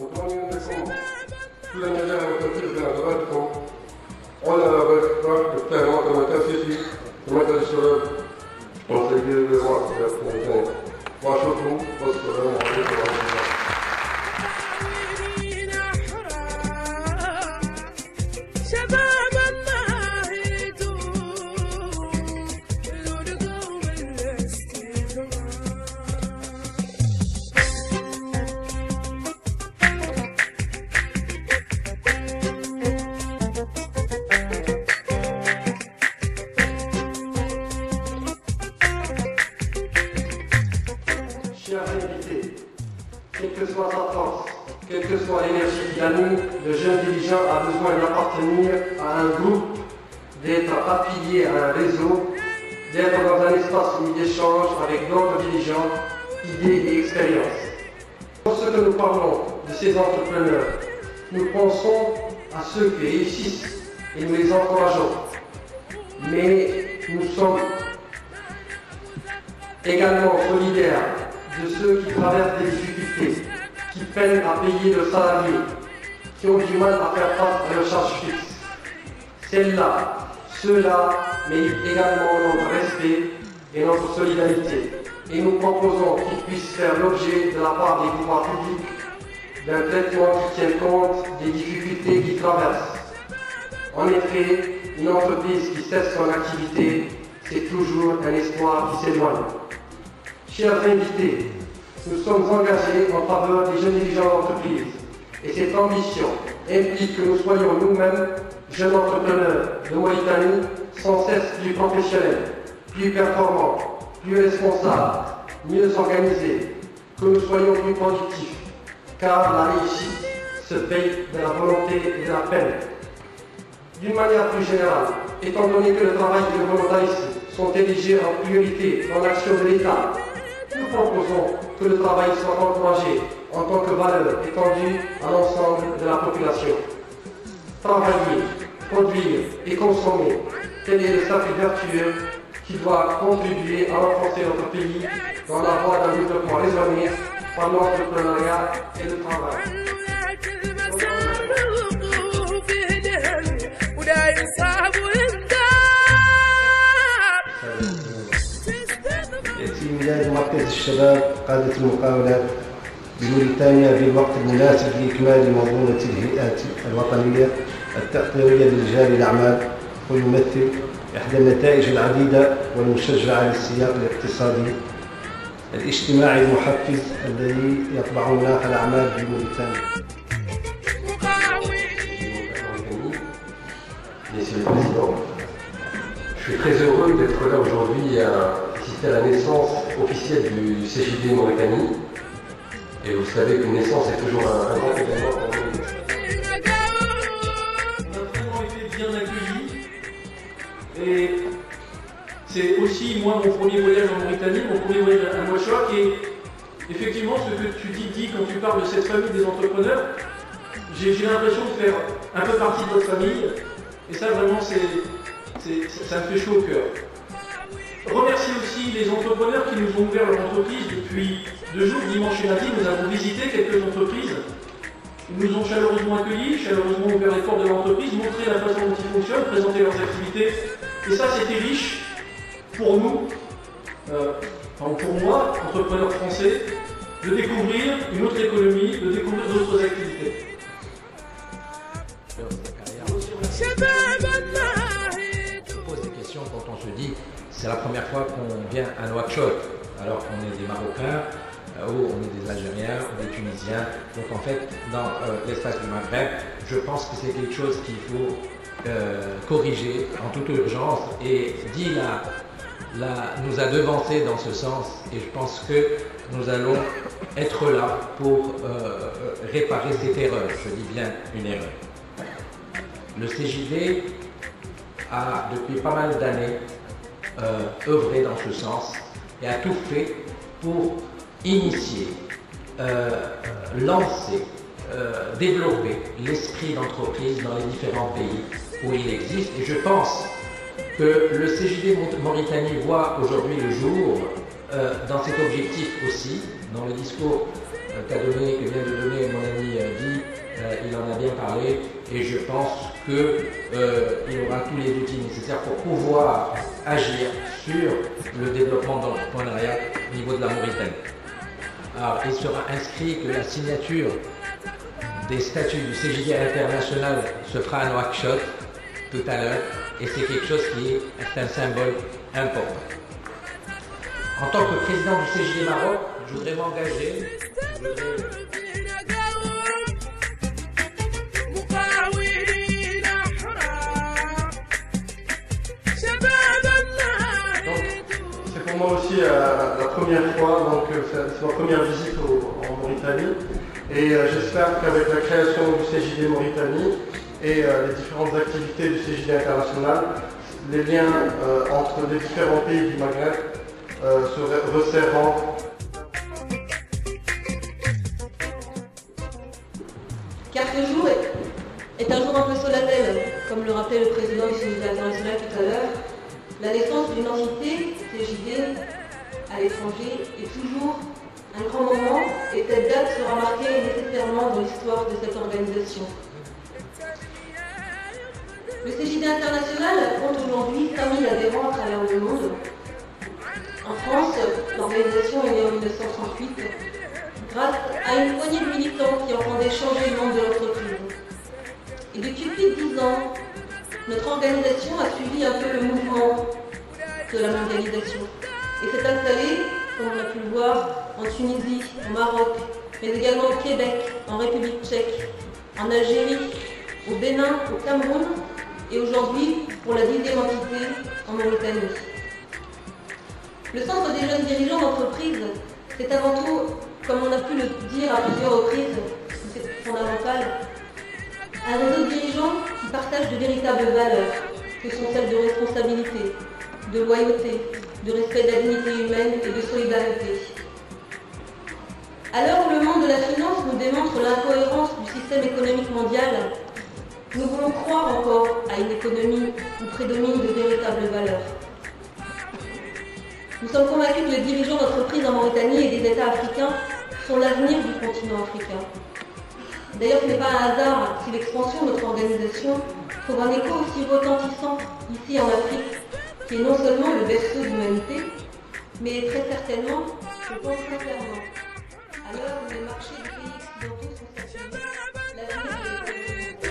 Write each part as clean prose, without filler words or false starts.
وطبعا كل ما جاء وتنفيذ بنظراتكم على رغبة التهمات المتاسسة في مجلس الشباب وسيدي المعتقدات وشكرا والسلام عليكم ورحمة الله. Chers invités, quelle que soit sa force, quelle que soit l'énergie qui anime, le jeune dirigeant a besoin d'appartenir à un groupe, d'être affilié à un réseau, d'être dans un espace où il échange avec d'autres dirigeants, idées et expériences. Lorsque nous parlons de ces entrepreneurs, nous pensons à ceux qui réussissent et nous les encourageons. Mais nous sommes également solidaires de ceux qui traversent des difficultés, qui peinent à payer le salarié, qui ont du mal à faire face à leurs charges fixes. Celles-là, ceux-là méritent également notre respect et notre solidarité. Et nous proposons qu'ils puissent faire l'objet de la part des pouvoirs publics d'un traitement qui tienne compte des difficultés qu'ils traversent. En effet, une entreprise qui cesse son activité, c'est toujours un espoir qui s'éloigne. Chers invités, nous sommes engagés en faveur des jeunes dirigeants d'entreprise et cette ambition implique que nous soyons nous-mêmes, jeunes entrepreneurs de Mauritanie, sans cesse plus professionnels, plus performants, plus responsables, mieux organisés, que nous soyons plus productifs, car la réussite se paye de la volonté et de la peine. D'une manière plus générale, étant donné que le travail et le volontarisme sont érigés en priorité dans l'action de l'État, nous proposons que le travail soit encouragé en tant que valeur étendue à l'ensemble de la population. Travailler, produire et consommer, tel est le cercle vertueux qui doit contribuer à renforcer notre pays dans la voie d'un développement raisonné par l'entrepreneuriat et le travail. يأتي ميلاد مركز الشباب قادة المقاولات بموريتانيا في الوقت المناسب لإكمال منظومة الهيئات الوطنية التأطيرية لرجال الأعمال ويمثل إحدى النتائج العديدة والمشجعة للسياق الاقتصادي الاجتماعي المحفز الذي يطبع مناخ الأعمال في موريتانيا. Monsieur le Président, je suis très heureux d'être là aujourd'hui à assister à la naissance officielle du CJD Mauritanie. Et vous savez qu'une naissance est toujours un grand événement pour nous. On a vraiment été bien accueillis. Et c'est aussi moi mon premier voyage en Mauritanie, mon premier voyage à Nouakchott. Et effectivement, ce que tu dis quand tu parles de cette famille des entrepreneurs, j'ai l'impression de faire un peu partie de votre famille. Et ça, vraiment, ça me fait chaud au cœur. Remercier aussi les entrepreneurs qui nous ont ouvert leur entreprise depuis 2 jours, dimanche et lundi. Nous avons visité quelques entreprises. Ils nous ont chaleureusement accueillis, chaleureusement ouvert les portes de l'entreprise, montré la façon dont ils fonctionnent, présenté leurs activités. Et ça, c'était riche pour nous, pour moi, entrepreneur français, de découvrir une autre économie, de découvrir d'autres activités. Je pose des questions quand on se dit c'est la première fois qu'on vient à Nouakchott, alors qu'on est des Marocains, ou on est des Algériens, ou des Tunisiens. Donc en fait, dans l'espace du Maghreb, je pense que c'est quelque chose qu'il faut corriger en toute urgence. Et Di nous a devancé dans ce sens, et je pense que nous allons être là pour réparer cette erreur. Je dis bien une erreur. Le CJD a depuis pas mal d'années œuvré dans ce sens et a tout fait pour initier, lancer, développer l'esprit d'entreprise dans les différents pays où il existe. Et je pense que le CJD Mauritanie voit aujourd'hui le jour dans cet objectif aussi, dans le discours que vient de donner mon ami parler et je pense qu'il aura tous les outils nécessaires pour pouvoir agir sur le développement de l'entrepreneuriat au niveau de la Mauritanie. Alors, il sera inscrit que la signature des statuts du CJD international se fera à Nouakchott tout à l'heure et c'est quelque chose qui est un symbole important. En tant que président du CJD Maroc, je voudrais m'engager. C'est pour moi aussi la première fois, donc c'est ma première visite en Mauritanie. Et j'espère qu'avec la création du CJD Mauritanie et les différentes activités du CJD international, les liens entre les différents pays du Maghreb se resserreront. Car ce jour est un jour un peu solennel, comme le rappelait le président du CJD international tout à l'heure. La naissance d'une entité CJD à l'étranger est toujours un grand moment et cette date sera marquée nécessairement dans l'histoire de cette organisation. Le CJD international compte aujourd'hui 5000 adhérents à travers le monde. En France, l'organisation est née en 1938 grâce à une poignée de militants qui entendaient changer le monde de l'entreprise. Et depuis plus de 10 ans, notre organisation a suivi un peu le mouvement de la mondialisation et s'est installée, comme on a pu le voir, en Tunisie, au Maroc, mais également au Québec, en République tchèque, en Algérie, au Bénin, au Cameroun et aujourd'hui, pour la 10e entité, en Mauritanie. Le Centre des jeunes dirigeants d'entreprise, c'est avant tout, comme on a pu le dire à plusieurs reprises, c'est fondamental, un réseau de dirigeants qui partagent de véritables valeurs, que sont celles de responsabilité, de loyauté, de respect de la dignité humaine et de solidarité. À l'heure où le monde de la finance nous démontre l'incohérence du système économique mondial, nous voulons croire encore à une économie où prédominent de véritables valeurs. Nous sommes convaincus que les dirigeants d'entreprises en Mauritanie et des États africains sont l'avenir du continent africain. D'ailleurs, ce n'est pas un hasard si l'expansion de notre organisation trouve un écho aussi retentissant ici en Afrique, qui est non seulement le berceau de l'humanité, mais très certainement, je pense sincèrement, à l'heure où les marchés du pays occidentaux sont saturés, l'avenir de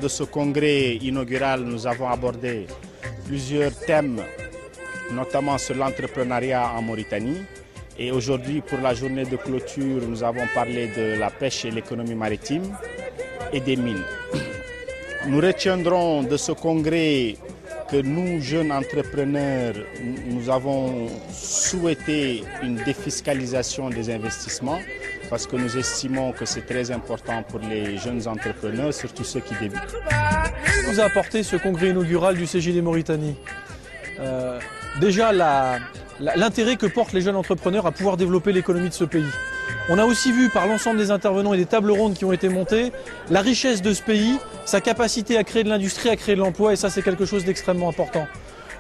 De ce congrès inaugural, nous avons abordé plusieurs thèmes, notamment sur l'entrepreneuriat en Mauritanie. Et aujourd'hui, pour la journée de clôture, nous avons parlé de la pêche et l'économie maritime et des mines. Nous retiendrons de ce congrès que nous, jeunes entrepreneurs, nous avons souhaité une défiscalisation des investissements parce que nous estimons que c'est très important pour les jeunes entrepreneurs, surtout ceux qui débutent. Qu'est-ce que nous a apporté ce congrès inaugural du CJD Mauritanie? Déjà, l'intérêt que portent les jeunes entrepreneurs à pouvoir développer l'économie de ce pays. On a aussi vu par l'ensemble des intervenants et des tables rondes qui ont été montées, la richesse de ce pays, sa capacité à créer de l'industrie, à créer de l'emploi, et ça c'est quelque chose d'extrêmement important.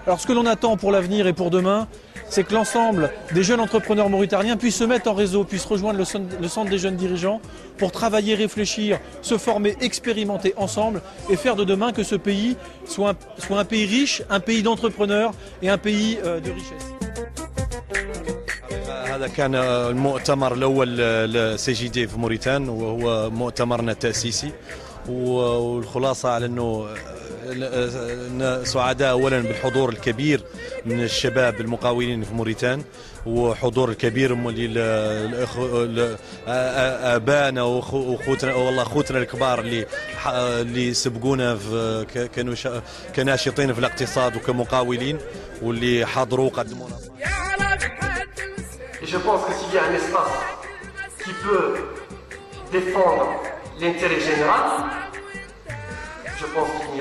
Alors ce que l'on attend pour l'avenir et pour demain, c'est que l'ensemble des jeunes entrepreneurs mauritaniens puissent se mettre en réseau, puissent rejoindre le centre des jeunes dirigeants pour travailler, réfléchir, se former, expérimenter ensemble et faire de demain que ce pays soit un pays riche, un pays d'entrepreneurs et un pays de richesse. هذا كان المؤتمر الأول للCJD في موريتان وهو مؤتمرنا التأسيسي والخلاصة على أنه سعداء أولا بالحضور الكبير من الشباب المقاولين في موريتان وحضور الكبير لآبائنا وأخوتنا والله أخوتنا الكبار اللي سبقونا كانوا كناشطين في الاقتصاد وكمقاولين واللي حضروا وقدموا لنا. Et je pense que s'il y a un espace qui peut défendre l'intérêt général, je pense qu'il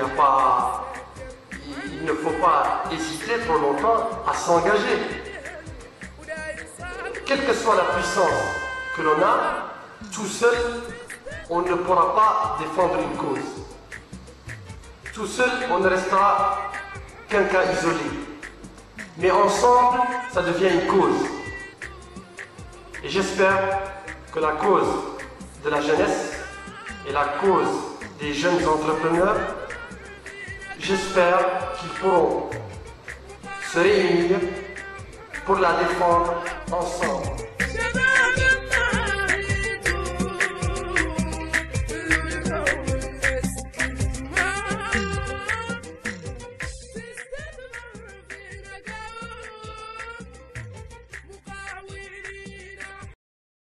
ne faut pas hésité trop longtemps à s'engager. Quelle que soit la puissance que l'on a, tout seul, on ne pourra pas défendre une cause. Tout seul, on ne restera qu'un cas isolé. Mais ensemble, ça devient une cause. Et j'espère que la cause de la jeunesse et la cause des jeunes entrepreneurs, j'espère qu'ils pourront se réunir pour la défendre ensemble.